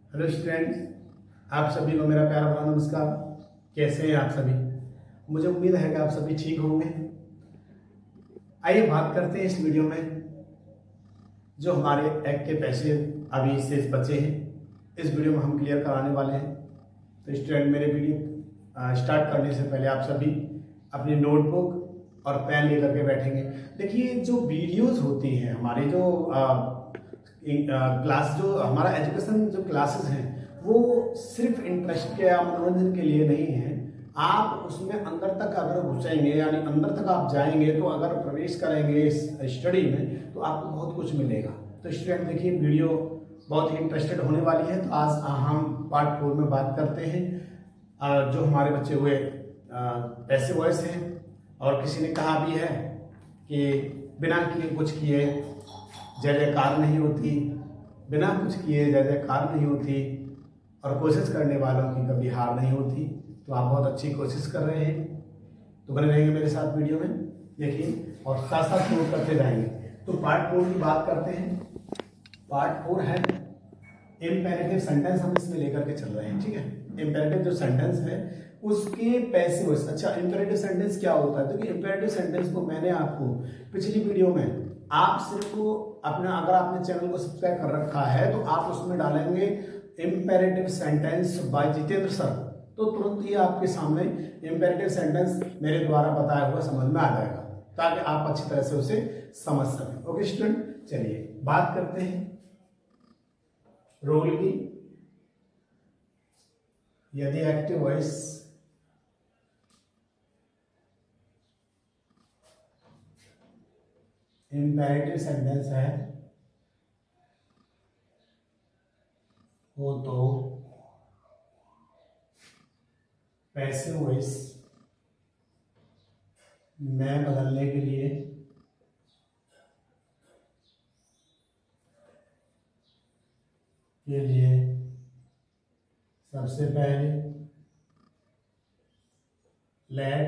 Hello students, आप सभी को मेरा प्यारा भरा नमस्कार। कैसे हैं आप सभी? मुझे उम्मीद है कि आप सभी ठीक होंगे। आइए बात करते हैं इस वीडियो में जो हमारे एक्ट के पैसे अभी शेष बचे हैं, इस वीडियो में हम क्लियर कराने वाले हैं। तो स्टूडेंट, मेरे वीडियो स्टार्ट करने से पहले आप सभी अपनी नोटबुक और पेन लेकर के बैठेंगे। देखिए, जो वीडियोज़ होती हैं हमारी, जो क्लास, जो हमारा एजुकेशन जो क्लासेस हैं, वो सिर्फ इंटरेस्ट के या मनोरंजन के लिए नहीं है। आप उसमें अंदर तक अगर घुसेंगे, यानी अंदर तक आप जाएंगे, तो अगर प्रवेश करेंगे इस स्टडी में, तो आपको बहुत कुछ मिलेगा। तो स्टूडेंट देखिए, वीडियो बहुत ही इंटरेस्टेड होने वाली है। तो आज हम पार्ट 4 में बात करते हैं जो हमारे बच्चे हुए पैसे वॉइस हैं। और किसी ने कहा भी है कि बिना किए कुछ किए जय जयकार नहीं होती, बिना कुछ किए जय जयकार नहीं होती, और कोशिश करने वालों की कभी हार नहीं होती। तो आप बहुत अच्छी कोशिश कर रहे हैं, तो बने रहेंगे मेरे साथ वीडियो में, देखिए, और साथ साथ नोट करते जाएंगे। तो पार्ट 4 की बात करते हैं। पार्ट 4 है इम्पेरेटिव सेंटेंस, हम इसमें लेकर के चल रहे हैं। ठीक है, इम्पेरेटिव जो सेंटेंस है उसके पैसे वॉइस। अच्छा, इम्पेरेटिव सेंटेंस क्या होता है? देखिए, इम्पेरेटिव सेंटेंस को मैंने आपको पिछली वीडियो में, आप सिर्फ अपना, अगर आपने चैनल को सब्सक्राइब कर रखा है तो आप उसमें डालेंगे imperative sentence by Jitendra sir, तो तुरंत ही आपके सामने इम्पेरेटिव सेंटेंस मेरे द्वारा बताया हुआ समझ में आ जाएगा, ताकि आप अच्छी तरह से उसे समझ सकें। ओके स्टूडेंट, चलिए बात करते हैं रोल की। यदि एक्टिव वॉइस इम्पेरेटिव सेंटेंस है वो तो पैसिव वॉइस में बदलने के लिए सबसे पहले let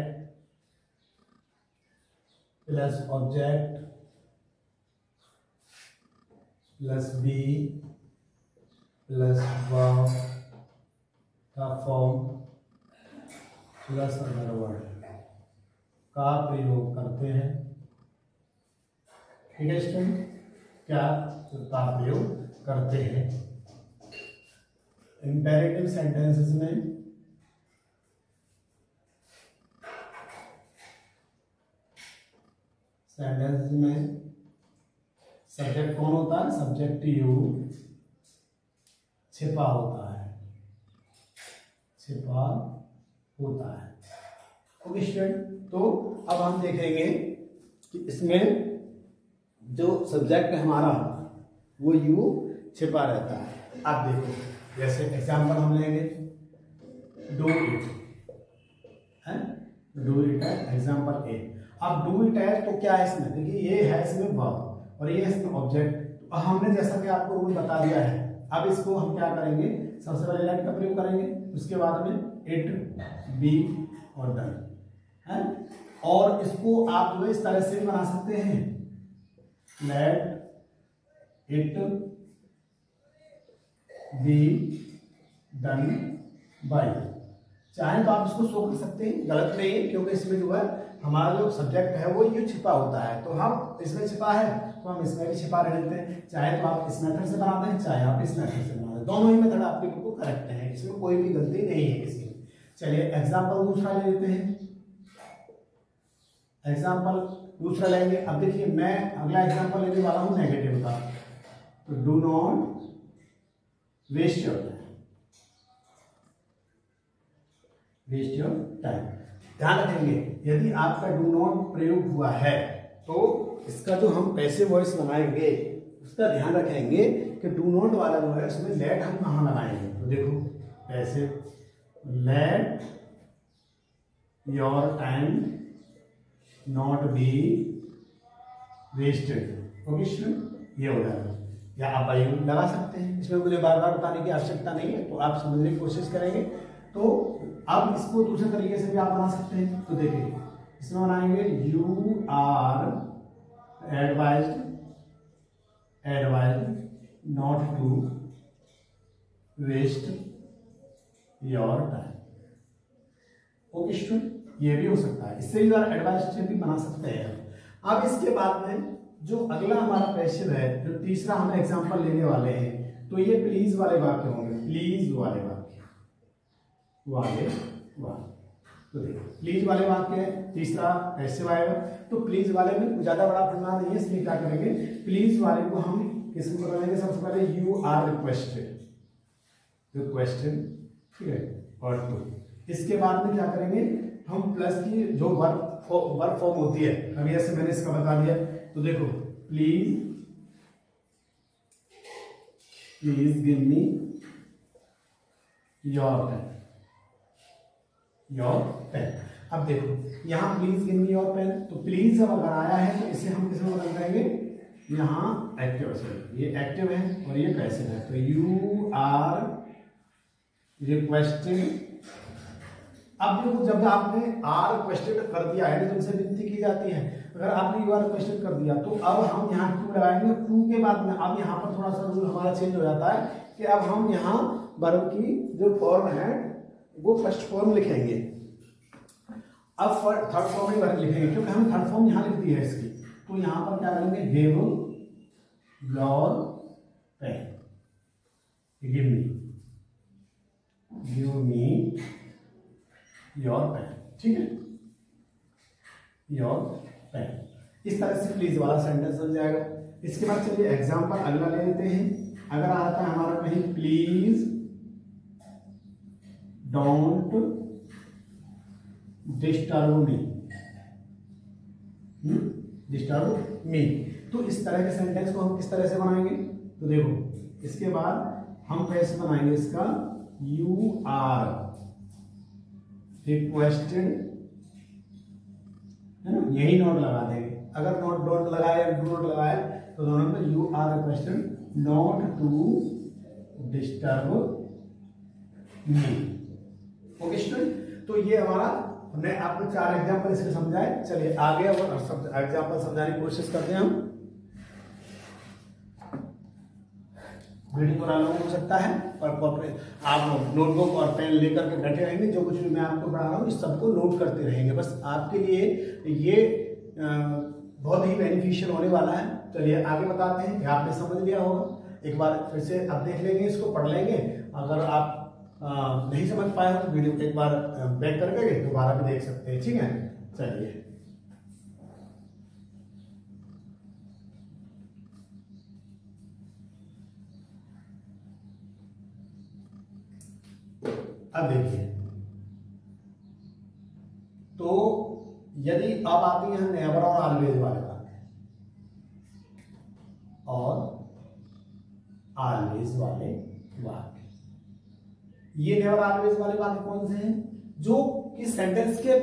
plus object plus be plus verb का फॉर्म प्लस अदर वर्ड का प्रयोग करते हैं। ठीक है स्टूडेंट, क्या का प्रयोग करते हैं इम्पेरेटिव सेंटेंसेस में। सेंटेंस में सब्जेक्ट कौन होता है? सब्जेक्ट यू छिपा होता है, छिपा होता है। ओके स्टूडेंट, तो अब हम देखेंगे कि इसमें जो सब्जेक्ट है हमारा वो यू छिपा रहता है। आप देखो, जैसे एग्जांपल हम लेंगे डू इट है, डू इट है एग्जांपल ए। अब डू इट है तो क्या है इसमें? देखिए, ये है इसमें वर्ब और ये है इसमें ऑब्जेक्ट। तो हमने जैसा कि आपको रूल बता दिया है, अब इसको हम क्या करेंगे? सबसे पहले लेट का प्रयोग करेंगे, उसके बाद में इट, बी और डन है। और इसको आप जो इस तरह से भी बना सकते हैं, let it be done by. चाहे तो आप इसको शो कर सकते हैं, गलत नहीं है, क्योंकि इसमें जो है हमारा जो सब्जेक्ट है वो यू छिपा होता है। तो हम इसमें छिपा है तो हम इसमें भी छिपा रह देते हैं। चाहे तो आप इस मेथड से बनाते हैं, चाहे आप इस मेथड से बनाते हैं, दोनों ही मेथड आपके बिल्कुल करेक्ट है, इसमें कोई भी गलती नहीं है किसी में। चलिए एग्जाम्पल दूसरा ले लेते हैं। एग्जाम्पल दूसरा लेंगे। अब देखिए, मैं अगला एग्जाम्पल लेने वाला हूं नेगेटिव का। तो do not waste your time, waste your time. ध्यान रखेंगे, यदि आपका डू नॉट प्रयोग हुआ है तो इसका जो हम पैसिव वॉइस बनाएंगे उसका ध्यान रखेंगे कि डू नॉट वाला जो है उसमें लेट हम कहाँ लगाएंगे। तो देखो, passive let your time not be wasted. Okay student, ये हो जाएगा। या आप बाई लगा सकते हैं, इसमें मुझे बार बार बताने की आवश्यकता नहीं है, तो आप समझने की कोशिश करेंगे। तो अब इसको दूसरे तरीके से भी आप बना सकते हैं। तो देखिए, इसमें बनाएंगे you are advised not to waste your time. Okay student, ये भी हो सकता है, इससे भी एडवांस स्टेप भी बना सकते हैं। अब इसके बाद में जो अगला हमारा पैसिव है, जो तीसरा हम एग्जांपल लेने वाले हैं, तो ये प्लीज वाले वाक्य होंगे। प्लीज वाले वाक्य तो देखो प्लीज वाले वाक्य है, तीसरा पैसिव आएगा। तो प्लीज वाले में ज्यादा बड़ा पढ़ना नहीं है, इसलिए क्या करेंगे, प्लीज वाले को हम किसमें बनाएंगे, सबसे पहले यू आर रिक्वेस्टेड, ठीक है, और टू। इसके बाद में क्या करेंगे हम, प्लस की जो वर्ब फॉर्म होती है, अभी ऐसे मैंने इसका बता दिया। तो देखो please give me your pen. अब देखो यहाँ please give me your pen, तो प्लीज जब अगर आया है तो इसे हम किसमें बदल देंगे, यहाँ एक्टिव, सॉरी ये एक्टिव है और ये पैसिव है। तो यू आर रिक्वेस्टिंग। अब देखो जब आपने आर रिक्वेस्टेड कर दिया है तो उनसे विनती की जाती है, अगर आपने यू आर रिक्वेस्टेड कर दिया तो अब हम यहाँ टू लगाएंगे। टू के बाद में अब यहाँ पर थोड़ा सा रूल हमारा चेंज हो जाता है कि अब हम यहाँ वर्ब की जो फॉर्म है वो फर्स्ट फॉर्म लिखेंगे, अब थर्ड फॉर्म ही लिखेंगे, क्योंकि हमने थर्ड फॉर्म यहाँ लिख दी है इसकी। तो यहाँ पर क्या करेंगे, give your pen, give me your pen, ठीक है, योर पेन। इस तरह से प्लीज वाला सेंटेंस बन जाएगा। इसके बाद चलिए एग्जांपल अगला ले लेते हैं। अगर आता है हमारा कहीं प्लीज डोंट डिस्टर्ब मी, तो इस तरह के सेंटेंस को हम किस तरह से बनाएंगे, तो देखो इसके बाद हम कैसे बनाएंगे इसका, यू आर रिक्वेस्टेड, है ना, यही नोट लगा देंगे। अगर नोट डोंट लगाए डू नोट लगाए तो दोनों में you are requested not to disturb me. Okay student, तो ये हमारा, हमने आपको 4 एग्जाम्पल इसके समझाए। चलिए आगे और एग्जाम्पल समझाने की कोशिश करते हैं हम। वीडियो थोड़ा लॉन्ग हो सकता है और आप नोटबुक और पेन लेकर के बैठे रहेंगे, जो कुछ भी मैं आपको पढ़ा रहा हूँ इस सबको नोट करते रहेंगे, बस आपके लिए ये बहुत ही बेनिफिशियल होने वाला है। चलिए आगे बताते हैं, आपने समझ लिया होगा, एक बार फिर से आप देख लेंगे, इसको पढ़ लेंगे। अगर आप नहीं समझ पाए हो तो वीडियो को एक बार बैक करके दोबारा भी देख सकते हैं, ठीक है। चलिए अब देखिए, तो यदि अब आती है नेवर और ऑलवेज वाले बात, और ऑलवेज वाले वाक्य, ये नेवर ऑलवेज वाले वाक्य कौन से हैं, जो कि सेंटेंस के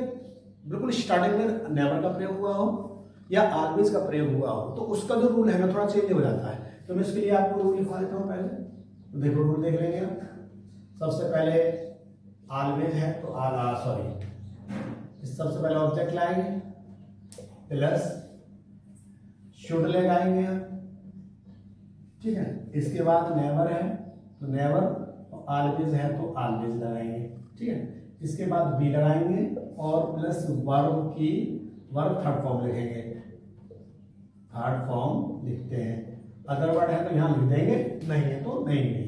बिल्कुल स्टार्टिंग में नेवर का प्रयोग हुआ हो या ऑलवेज का प्रयोग हुआ हो, तो उसका जो रूल है ना थोड़ा चेंज हो जाता है। तो मैं इसके लिए आपको रूल लिखवा देता हूं पहले, तो देखो रूल देख लेंगे आप। सबसे पहले ऑलवेज है तो सबसे पहले ऑब्जेक्ट लाएंगे प्लस शुड लगाएंगे, ठीक है। इसके बाद नेवर है तो नेवर, और ऑलवेज है तो ऑलवेज लगाएंगे, ठीक है। इसके बाद बी लगाएंगे और प्लस वर्ब थर्ड फॉर्म लिखेंगे, थर्ड फॉर्म लिखते हैं। अदर वर्ड है तो यहाँ लिख देंगे, नहीं है तो नहीं लिखेंगे।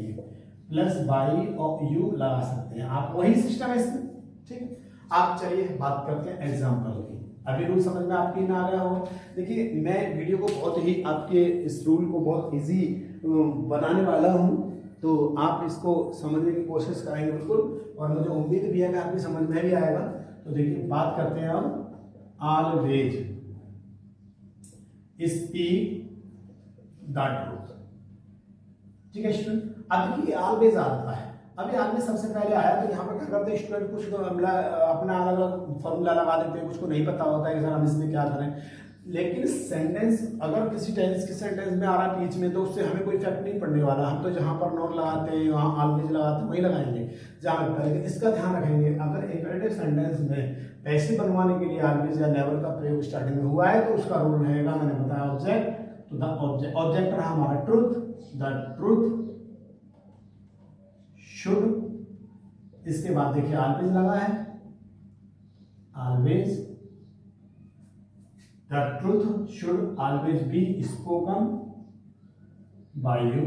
प्लस बाई और यू लगा सकते हैं आप, वही सिस्टम है इसमें, ठीक। आप चलिए बात करते हैं एग्जाम्पल की। अभी रूल समझ में आपकी ना आ गया हो, देखिए मैं वीडियो को बहुत ही आपके इस रूल को बहुत इजी बनाने वाला हूं, तो आप इसको समझने की कोशिश करेंगे बिल्कुल, और मुझे उम्मीद भी है कि आपकी समझ में भी आएगा। तो देखिए बात करते हैं अब ऑलवेज स्पीक द ट्रूथ, ठीक है स्टूडेंट। अब देखिए ऑलवेज आता है, अभी ऑलवेज सबसे पहले आया तो यहाँ पर क्या करते हैं स्टूडेंट, कुछ अपना अलग अलग फॉर्मूला लगा देते हैं, कुछ को नहीं पता होता है कि सर हम इसमें क्या करें। लेकिन सेंटेंस अगर किसी टेंस के सेंटेंस में आ रहा है बीच में, तो उससे हमें कोई इफेक्ट नहीं पड़ने वाला। हम तो जहाँ पर नॉट लगाते हैं वहाँ ऑलवेज लगाते हैं, वही लगाएंगे जहाँ लगता है। लेकिन इसका ध्यान रखेंगे, अगर इंपेरेटिव सेंटेंस में पैसे बनवाने के लिए ऑलवेज या नेवर का प्रयोग स्टार्टिंग में हुआ है तो उसका रूल रहेगा, मैंने बताया ऑब्जेक्ट, तो द ऑब्जेक्ट रहा हमारा ट्रूथ, द ट्रूथ शुड, इसके बाद देखिए ऑलवेज लगा है, always the truth should always be spoken by you.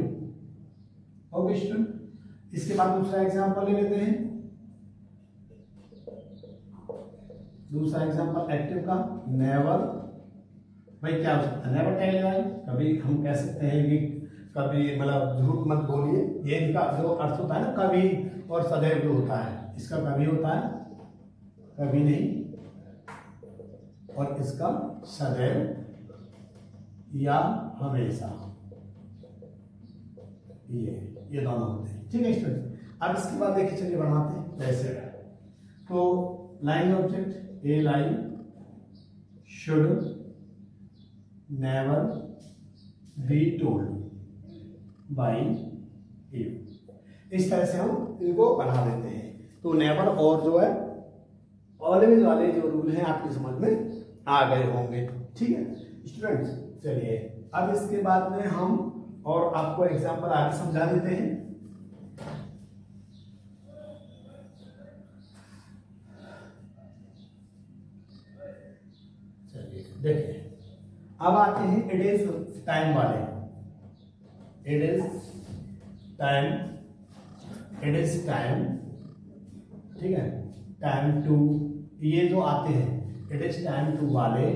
Okay student, इसके बाद दूसरा एग्जांपल ले लेते हैं। दूसरा एग्जांपल एक्टिव का, नेवर, भाई क्या हो सकता है, नेवर टेल लाइ, कभी हम कह सकते हैं कि कभी मतलब झूठ मत बोलिए, ये इनका जो अर्थ होता है ना, कभी और सदैव जो होता है, इसका कभी होता है कभी नहीं, और इसका सदैव या हमेशा, ये दोनों होते हैं। ठीक है स्टूडेंट, अब इसके बाद देखिए चलिए बनाते हैं वैसे। तो line object, A line should never be told by you, इस तरह से हम इनको बना देते हैं। तो नेवर और जो है ऑलवेज वाले जो रूल हैं आपकी समझ में आ गए होंगे। ठीक है स्टूडेंट्स, चलिए अब इसके बाद में हम और आपको एग्जांपल आगे समझा देते हैं। चलिए देखिए, अब आते हैं इट इज टाइम वाले। It is time, it is time, ठीक है, टाइम टू, ये जो आते हैं इट इज टाइम टू वाले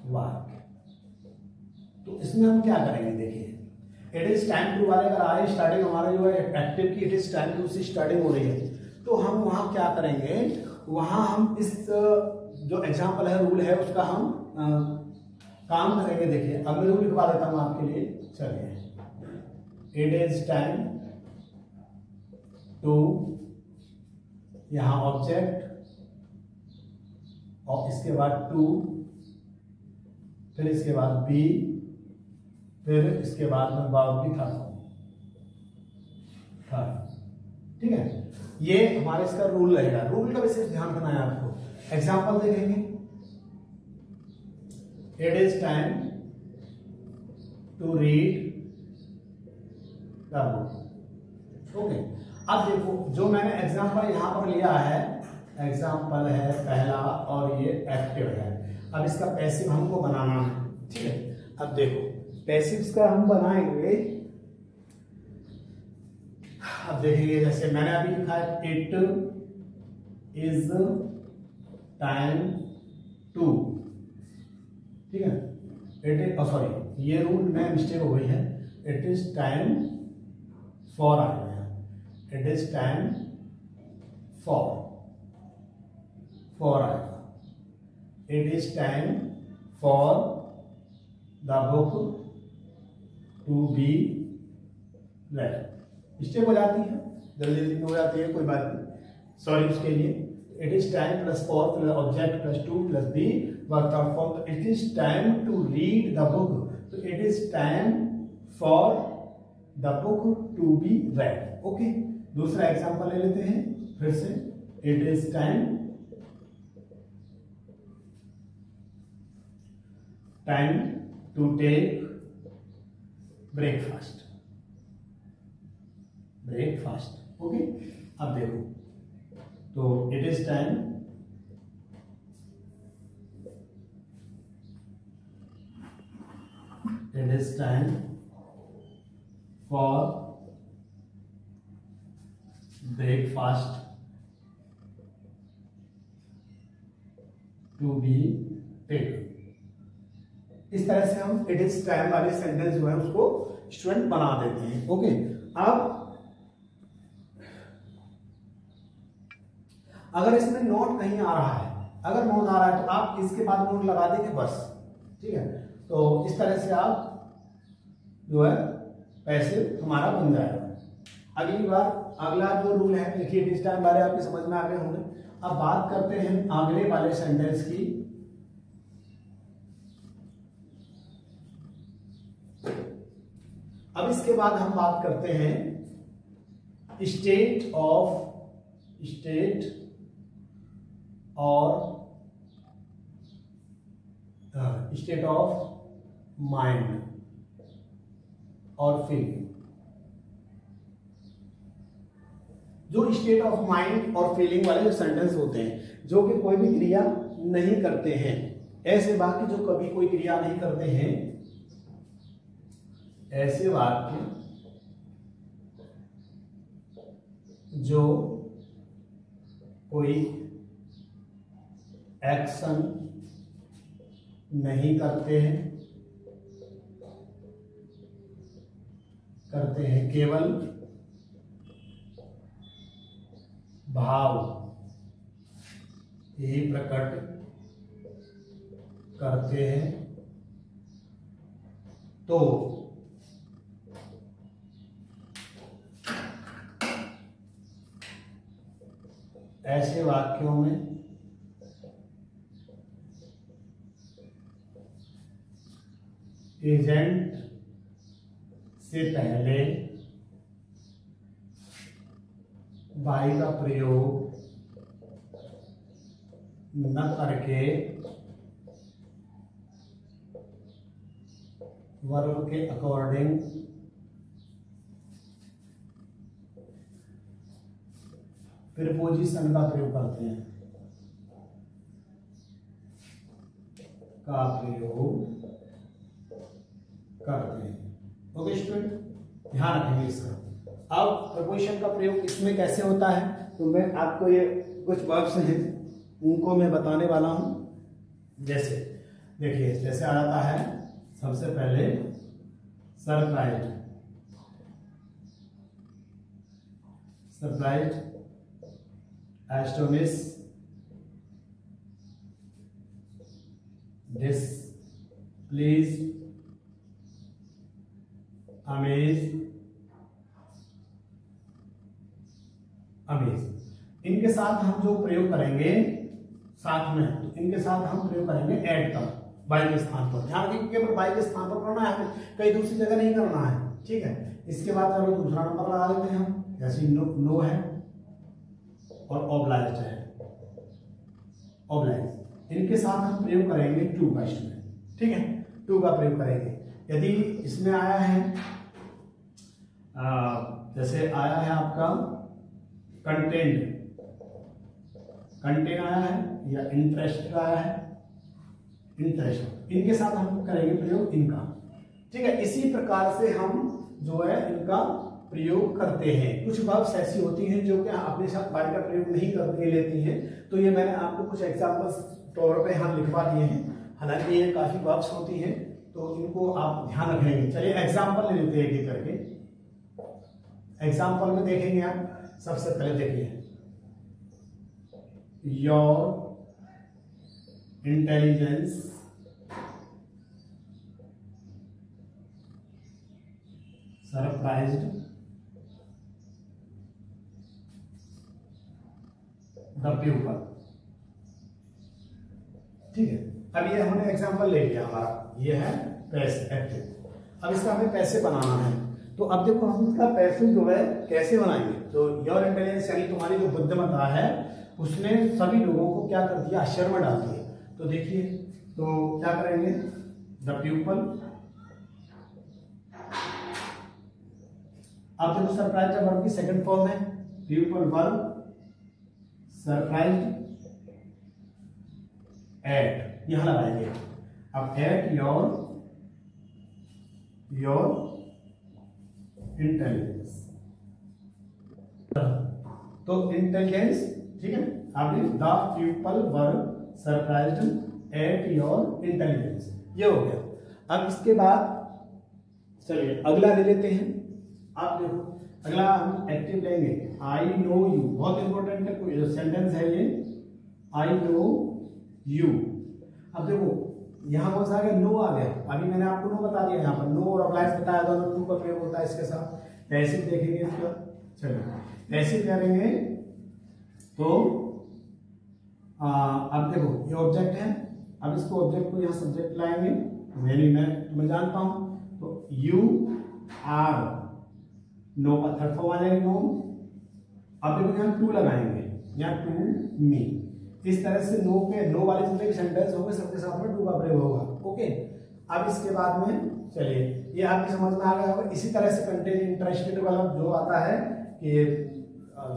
वर्क। तो इसमें हम क्या करेंगे, देखिए इट इज टाइम टू वाले अगर आए, स्टार्टिंग हमारा जो है एक्टिव की इट इज टाइम टू से स्टार्टिंग हो रही है, तो हम वहां क्या करेंगे, वहां हम इस जो एग्जांपल है, रूल है, उसका हम काम करेंगे। देखिए अब मैं रूल लिखवा देता हूं आपके लिए। चलिए, इट इज टाइम टू, यहां ऑब्जेक्ट और इसके बाद टू, फिर इसके बाद बी, फिर इसके बाद में वर्ब भी था। ठीक है, ये हमारे इसका रूल रहेगा। रूल का विशेष ध्यान रखना है आपको। एग्जांपल देखेंगे, it is time to read the book. Okay, अब देखो जो मैंने एग्जांपल यहां पर लिया है, एग्जांपल है पहला और ये एक्टिव है। अब इसका पैसिव हमको बनाना है। ठीक है, अब देखो पैसिव्स का हम बनाएंगे। अब देखिए जैसे मैंने अभी लिखा है, इट इज टाइम टू, ठीक है, इट इज, सॉरी ये रूल में मिस्टेक हो गई है, इट इज टाइम फॉर आ गया, इट इज टाइम फॉर आएगा, it is time for the book to be read. Mistake हो जाती है, जल्दी जल्दी हो जाती है, कोई बात नहीं, सॉरी उसके लिए। It is time plus for plus object plus to plus be work form, it is time to read the book, तो it is time for the book to be read. Okay, दूसरा example ले लेते हैं फिर से, it is time to take breakfast. Okay, अब देखो, तो it is time for breakfast to be taken. इस तरह से हम इट इज टाइम वाले सेंटेंस जो है उसको स्टूडेंट बना देते हैं। ओके, अब अगर इसमें नोट कहीं आ रहा है, अगर नोट आ रहा है तो आप इसके बाद नोट लगा देंगे बस। ठीक है, तो इस तरह से आप जो है पैसिव हमारा बन जाएगा। अगली बार अगला जो रूल है, देखिए इट इज टाइम वाले आपके समझ में आ गए होंगे। अब बात करते हैं अगले वाले सेंटेंस की। अब इसके बाद हम बात करते हैं स्टेट ऑफ माइंड और फीलिंग। जो स्टेट ऑफ माइंड और फीलिंग वाले जो सेंटेंस होते हैं, जो कि कोई भी क्रिया नहीं करते हैं, ऐसे वाक्य जो कभी कोई क्रिया नहीं करते हैं, ऐसे वाक्य जो कोई एक्शन नहीं करते हैं केवल भाव ही प्रकट करते हैं, तो ऐसे वाक्यों में एजेंट से पहले बाई का प्रयोग न करके वर्ब के अकॉर्डिंग प्रीपोजिशन का प्रयोग करते हैं, ओके स्टूडेंट, ध्यान रखेंगे इसका। अब प्रीपोजिशन का प्रयोग इसमें कैसे होता है, तो मैं आपको ये कुछ वर्ब्स हैं उनको मैं बताने वाला हूं। जैसे देखिए, जैसे आ जाता है सबसे पहले सरप्राइज्ड, एस्टोनिश, डिसप्लीज, अमेज, इनके साथ हम जो प्रयोग करेंगे साथ में, तो इनके साथ हम प्रयोग करेंगे ऐड का, बाई के स्थान पर। ध्यान रखिए, केवल बाई के स्थान पर करना है, हमें कहीं दूसरी जगह नहीं करना है, ठीक है। इसके बाद चलो दूसरा नंबर लगा लेते हैं हम, जैसे नो है और ऑब्लाइज्ड है, ऑब्लाइज्ड, इनके साथ हम प्रयोग करेंगे टू का स्टूडेंट, ठीक है, टू का प्रयोग करेंगे। यदि इसमें आया है जैसे आया है आपका कंटेंट आया है या इंटरेस्ट आया है, इंटरेस्ट, इनके साथ हम करेंगे प्रयोग इनका, ठीक है। इसी प्रकार से हम जो है इनका प्रयोग करते हैं। कुछ वर्ब्स ऐसी होती हैं जो कि अपने साथ बाई का प्रयोग नहीं करके लेती हैं, तो ये मैंने आपको कुछ एग्जांपल्स तौर पे यहाँ लिखवा दिए हैं, हालांकि ये काफी वर्ब्स होती हैं तो इनको आप ध्यान रखेंगे। चलिए एग्जाम्पल ले लेते हैं एक करके। एग्जाम्पल में देखेंगे आप, सबसे पहले देखिए, your intelligence surprised the pupal, ठीक है। अब ये हमने एग्जाम्पल ले लिया, हमारा ये है पैसिव एक्टिव। अब इसका हमें पैसे बनाना है, तो अब देखो हम इसका पैसिव जो है कैसे बनाएंगे। तो योर इंटेलिजेंस यानी तुम्हारी जो बुद्धिमत्ता है उसने सभी लोगों को क्या कर दिया, आश्चर्य में डाल दिया। तो देखिए, तो क्या करेंगे, द प्यूपल, अब देखो सरप्राइज वर्ब की सेकंड फॉर्म है प्यूपल वर्ब सरप्राइज्ड एट, यहां लगाएंगे। अब एट योर इंटेलिजेंस, तो इंटेलिजेंस, ठीक है, आपने the people verb surprised at your intelligence, ये हो गया। अब इसके बाद चलिए अगला ले लेते हैं। आप देखो अगला हम एक्टिव लेंगे, आई नो यू, बहुत इंपॉर्टेंट है सेंटेंस है ये, आई नो यू। अब देखो यहां कौन सा आ गया, नो आ गया। अभी मैंने आपको नो बता दिया, यहाँ पर नो और अप्लाइज बताया, दोनों टू का प्रयोग होता है इसके साथ। पैसिव देखेंगे इसका, चलिए पैसिव करेंगे तो अब देखो ये ऑब्जेक्ट है, अब इसको ऑब्जेक्ट को यहाँ सब्जेक्ट लाएंगे, मैं जानता हूं, तो यू आर, नो का थर्ड फॉर्म आ जाएगा नो। अब देखो यहाँ टू लगाएंगे, यहाँ टू मी, इस तरह से नो वाले जितने भी सेंटेंस होंगे सबके साथ में टू का प्रयोग होगा, ओके। अब इसके बाद में चलिए ये आपकी समझ में आ गया होगा। इसी तरह से कंटेन इंटरेस्टेड वाला जो आता है कि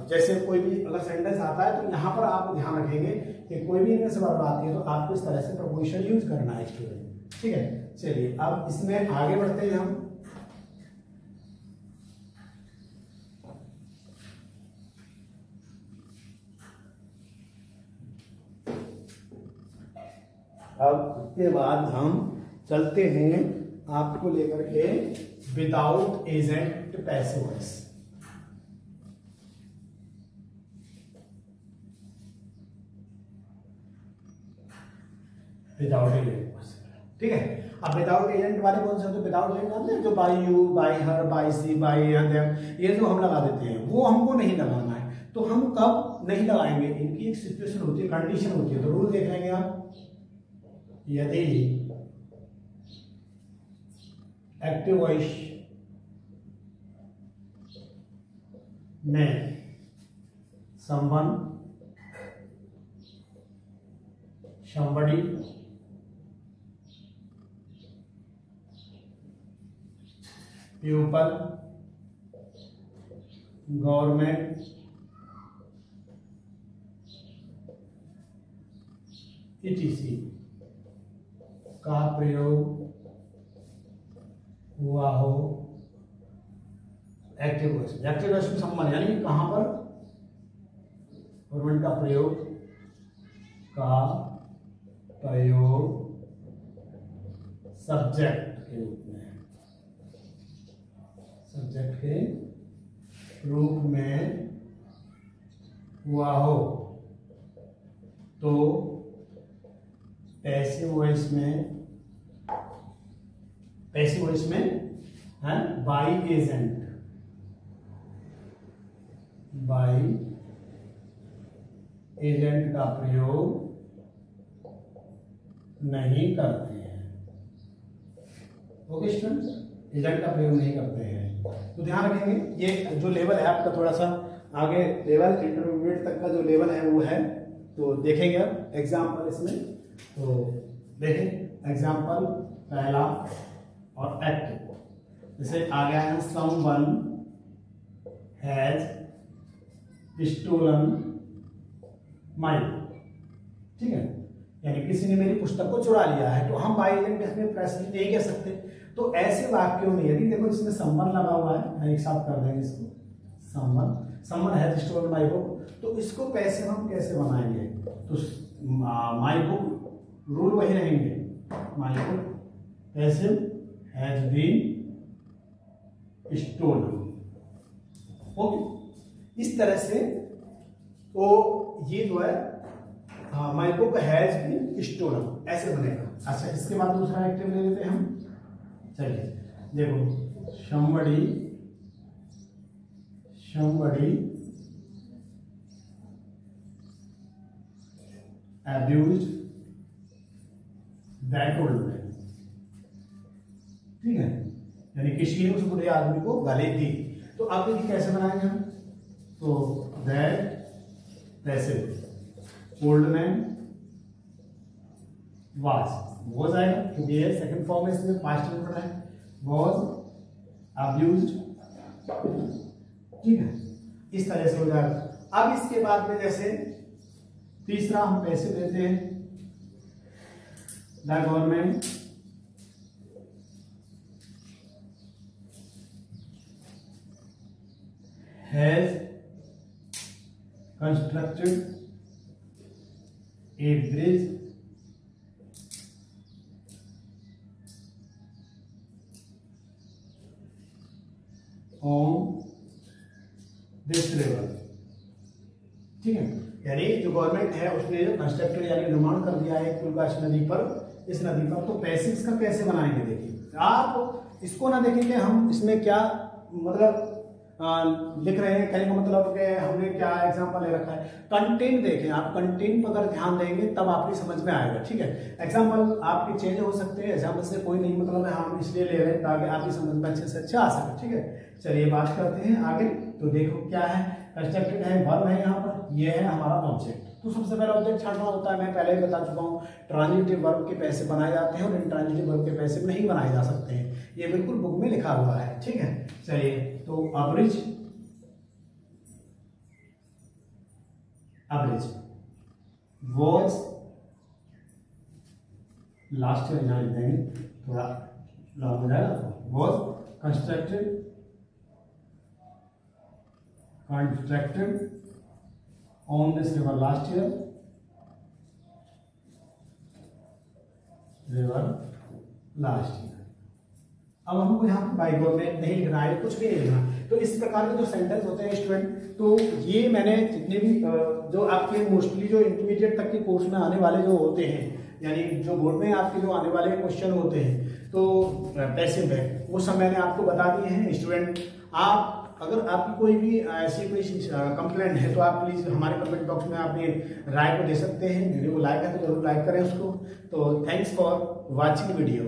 जैसे कोई भी अगर सेंटेंस आता है तो यहाँ पर आप ध्यान रखेंगे कि कोई भी इनमें से वर्ब आती है तो आपको इस तरह से प्रपोजिशन यूज करना है स्टूडेंट। ठीक है, चलिए अब इसमें आगे बढ़ते हैं हम। अब इसके बाद हम चलते हैं आपको लेकर के without agent passive voice. Without agent, ठीक है। अब विदाउट एजेंट वाले कौन से होते हैं? विदाउट एजेंट जानते हैं, जो by you, by her, by see, by them, ये जो हम लगा देते हैं वो हमको नहीं लगाना है। तो हम कब नहीं लगाएंगे? इनकी एक सिचुएशन होती है, कंडीशन होती है। तो रूल देख लेंगे आप, यदि एक्टिव वॉइस में someone, somebody, pupil, government, etc का प्रयोग हुआ हो एक्टिव वॉइस में। एक्टिव वॉइस में संबंध यानी कहां पर गवर्नमेंट का प्रयोग सब्जेक्ट के रूप में, सब्जेक्ट के रूप में हुआ हो तो पैसिव वॉइस में है बाय एजेंट का प्रयोग नहीं करते हैं। ओके स्टूडेंट्स, एजेंट का प्रयोग नहीं करते हैं। तो ध्यान रखेंगे ये जो लेवल है आपका, थोड़ा सा आगे लेवल इंटरमीडिएट तक का जो लेवल है वो है। तो देखेंगे अब एग्जाम्पल इसमें। तो देखें एग्जाम्पल पहला और एक्टिव, जैसे आ गया है समवन हैज स्टोलन माई, ठीक है, यानी किसी ने मेरी पुस्तक को चुरा लिया है। तो हम बाय एजेंट इसमें प्रेजेंट नहीं कह सकते। तो ऐसे वाक्यों में यदि देखो इसमें समवन लगा हुआ है, एक साथ कर देंगे इसको, someone has stolen my book, तो इसको पैसिव हम कैसे बनाएंगे? तो माई बुक रूल वही रहेंगे, my book passive has been stolen. Okay, इस तरह से तो ये जो है my book has been stolen ऐसे बनेगा। अच्छा, इसके बाद दूसरा एक्टिव ले लेते हैं हम। चलिए देखो, somebody abused that old man, ठीक है, यानी किसी ने उस बुढ़े आदमी को गाली दी। तो अब देखिए कैसे बनाएंगे हम। तो that passive old man was आएगा क्योंकि ये सेकंड फॉर्म में इसमें पास्ट में पढ़ा है, वाज अब्यूज्ड, ठीक है, इस तरह से हो जाएगा। अब इसके बाद में जैसे तीसरा हम पैसिव लेते हैं, the government has constructed A bridge on this river, ठीक है, यानी जो गवर्नमेंट है उसने जो कंस्ट्रक्टेड यानी निर्माण कर दिया है पुल का इस नदी पर। तो पैसिव इसका कैसे बनाएंगे? देखिए आप इसको ना देखें कि हम इसमें क्या मतलब लिख रहे हैं, कहने का मतलब कि हमने क्या एग्जांपल ले रखा है। कंटेंट देखें आप, कंटेंट पर अगर ध्यान देंगे तब आपकी समझ में आएगा, ठीक है। एग्जांपल आपके चेंज हो सकते हैं, एग्जांपल से कोई नहीं मतलब है, हम इसलिए ले रहे हैं ताकि आपकी समझ में अच्छे से अच्छा आ सके, ठीक है। चलिए बात करते हैं आगे। तो देखो क्या है, कंस्ट्रक्टेड है, वर्ब है, यहाँ पर ये है हमारा ऑब्जेक्ट। तो सबसे पहले ऑब्जेक्ट छांटना होता है, मैं पहले ही बता चुका हूँ। ट्रांजिटिव वर्ब के पैसे बनाए जाते हैं और इंट्रांजिटिव वर्ब के पैसे नहीं बनाए जा सकते हैं, ये बिल्कुल बुक में लिखा हुआ है, ठीक है। चलिए तो abridge average was last year यहाँ लिख देंगे, थोड़ा लॉन्ग हो जाएगा, तो was constructed on this river last year, river last year. अब हमको यहाँ पे बाइगोन में नहीं लिखना है, कुछ भी नहीं लिखना। तो इस प्रकार के जो सेंटेंस होते हैं स्टूडेंट, तो ये मैंने जितने भी जो आपके मोस्टली जो इंटरमीडिएट तक के कोर्स में आने वाले जो होते हैं, यानी जो बोर्ड में आपके जो आने वाले क्वेश्चन होते हैं, तो पैसिव है, वो सब मैंने आपको बता दिए हैं स्टूडेंट। आप अगर आपकी कोई भी ऐसी कोई कंप्लेंट है तो आप प्लीज़ हमारे कमेंट बॉक्स में अपनी राय को दे सकते हैं। वीडियो को लाइक है तो जरूर लाइक करें उसको। तो थैंक्स फॉर वॉचिंग वीडियो।